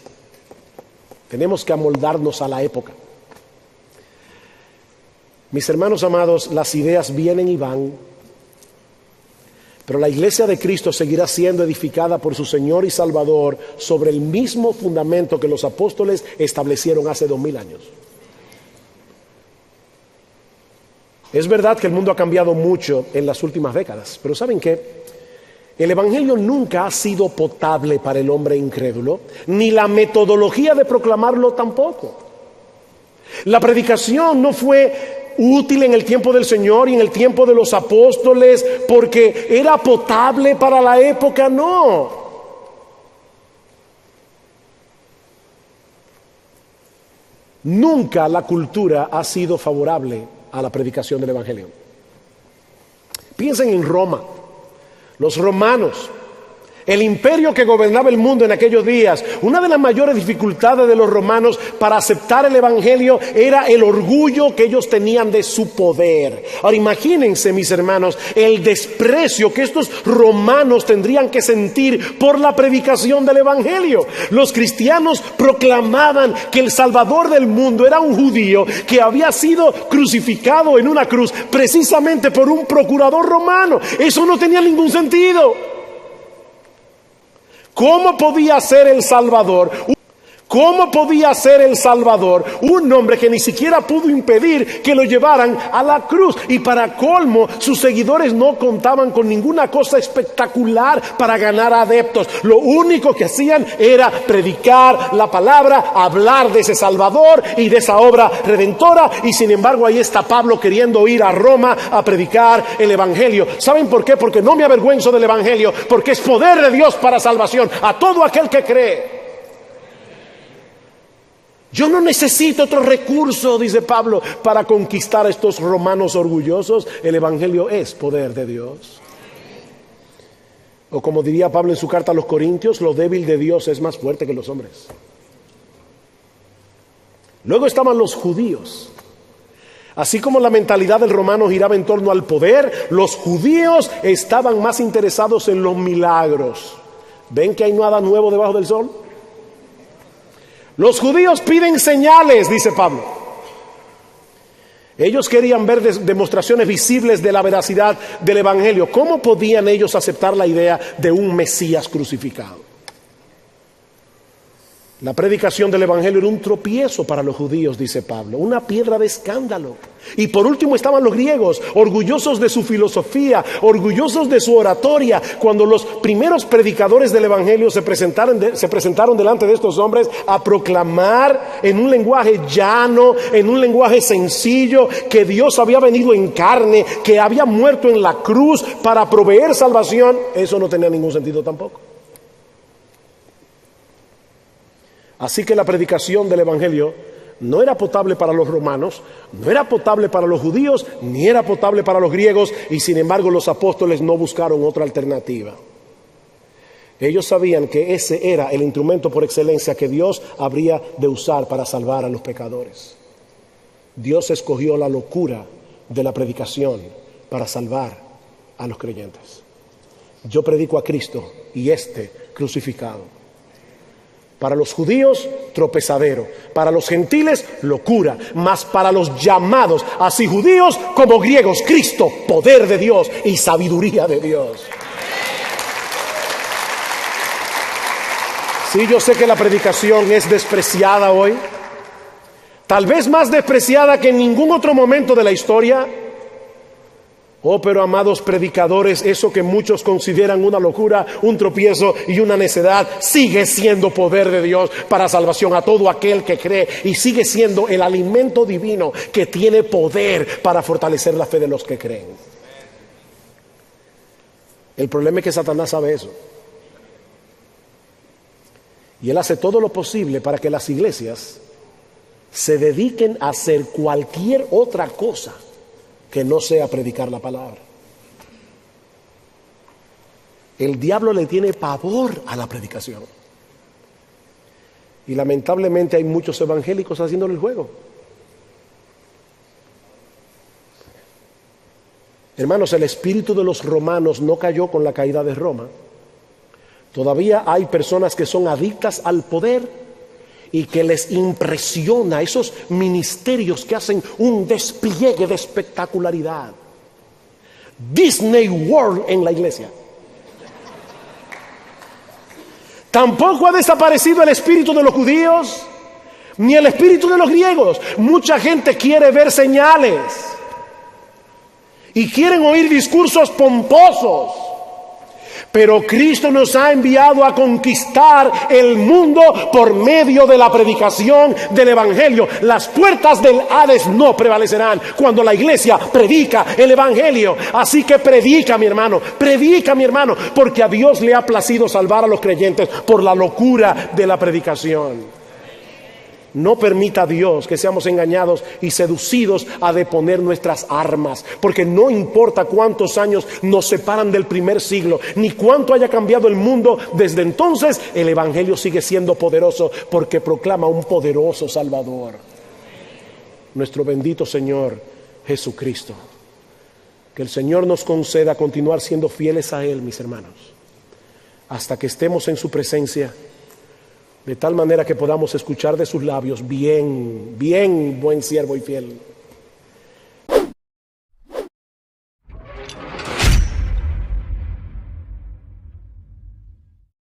Tenemos que amoldarnos a la época. Mis hermanos amados, las ideas vienen y van, pero la iglesia de Cristo seguirá siendo edificada por su Señor y Salvador sobre el mismo fundamento que los apóstoles establecieron hace 2000 años. Es verdad que el mundo ha cambiado mucho en las últimas décadas, pero ¿saben qué? El evangelio nunca ha sido potable para el hombre incrédulo, ni la metodología de proclamarlo tampoco. La predicación no fue útil en el tiempo del Señor y en el tiempo de los apóstoles porque era potable para la época, no. Nunca la cultura ha sido favorable a la predicación del evangelio. Piensen en Roma, los romanos, el imperio que gobernaba el mundo en aquellos días. Una de las mayores dificultades de los romanos para aceptar el evangelio era el orgullo que ellos tenían de su poder. Ahora imagínense, mis hermanos, el desprecio que estos romanos tendrían que sentir por la predicación del evangelio. Los cristianos proclamaban que el Salvador del mundo era un judío que había sido crucificado en una cruz precisamente por un procurador romano. Eso no tenía ningún sentido. ¿Cómo podía ser el Salvador? ¿Cómo podía ser el Salvador un hombre que ni siquiera pudo impedir que lo llevaran a la cruz? Y para colmo, sus seguidores no contaban con ninguna cosa espectacular para ganar adeptos. Lo único que hacían era predicar la palabra, hablar de ese Salvador y de esa obra redentora. Y sin embargo, ahí está Pablo queriendo ir a Roma a predicar el evangelio. ¿Saben por qué? Porque no me avergüenzo del evangelio, porque es poder de Dios para salvación a todo aquel que cree. Yo no necesito otro recurso, dice Pablo, para conquistar a estos romanos orgullosos. El evangelio es poder de Dios. O como diría Pablo en su carta a los Corintios, lo débil de Dios es más fuerte que los hombres. Luego estaban los judíos. Así como la mentalidad del romano giraba en torno al poder, los judíos estaban más interesados en los milagros. ¿Ven que hay nada nuevo debajo del sol? Los judíos piden señales, dice Pablo. Ellos querían ver demostraciones visibles de la veracidad del evangelio. ¿Cómo podían ellos aceptar la idea de un Mesías crucificado? La predicación del evangelio era un tropiezo para los judíos, dice Pablo, una piedra de escándalo. Y por último estaban los griegos, orgullosos de su filosofía, orgullosos de su oratoria. Cuando los primeros predicadores del evangelio se presentaron delante de estos hombres a proclamar en un lenguaje llano, en un lenguaje sencillo, que Dios había venido en carne, que había muerto en la cruz para proveer salvación, eso no tenía ningún sentido tampoco. Así que la predicación del evangelio no era potable para los romanos, no era potable para los judíos, ni era potable para los griegos, y sin embargo los apóstoles no buscaron otra alternativa. Ellos sabían que ese era el instrumento por excelencia que Dios habría de usar para salvar a los pecadores. Dios escogió la locura de la predicación para salvar a los creyentes. Yo predico a Cristo y crucificado. Para los judíos, tropezadero. Para los gentiles, locura. Mas para los llamados, así judíos como griegos, Cristo, poder de Dios y sabiduría de Dios. Sí, yo sé que la predicación es despreciada hoy. Tal vez más despreciada que en ningún otro momento de la historia. Oh, pero amados predicadores, eso que muchos consideran una locura, un tropiezo y una necedad, sigue siendo poder de Dios para salvación a todo aquel que cree, y sigue siendo el alimento divino que tiene poder para fortalecer la fe de los que creen. El problema es que Satanás sabe eso. Y él hace todo lo posible para que las iglesias se dediquen a hacer cualquier otra cosa que no sea predicar la palabra. El diablo le tiene pavor a la predicación. Y lamentablemente hay muchos evangélicos haciéndole el juego. Hermanos, el espíritu de los romanos no cayó con la caída de Roma. Todavía hay personas que son adictas al poder y que les impresiona esos ministerios que hacen un despliegue de espectacularidad. Disney World en la iglesia. Tampoco ha desaparecido el espíritu de los judíos ni el espíritu de los griegos. Mucha gente quiere ver señales y quieren oír discursos pomposos. Pero Cristo nos ha enviado a conquistar el mundo por medio de la predicación del evangelio. Las puertas del Hades no prevalecerán cuando la iglesia predica el evangelio. Así que predica, mi hermano, porque a Dios le ha placido salvar a los creyentes por la locura de la predicación. No permita a Dios que seamos engañados y seducidos a deponer nuestras armas, porque no importa cuántos años nos separan del primer siglo, ni cuánto haya cambiado el mundo desde entonces, el evangelio sigue siendo poderoso porque proclama un poderoso Salvador, nuestro bendito Señor Jesucristo. Que el Señor nos conceda continuar siendo fieles a Él, mis hermanos, hasta que estemos en su presencia, de tal manera que podamos escuchar de sus labios: bien, buen siervo y fiel.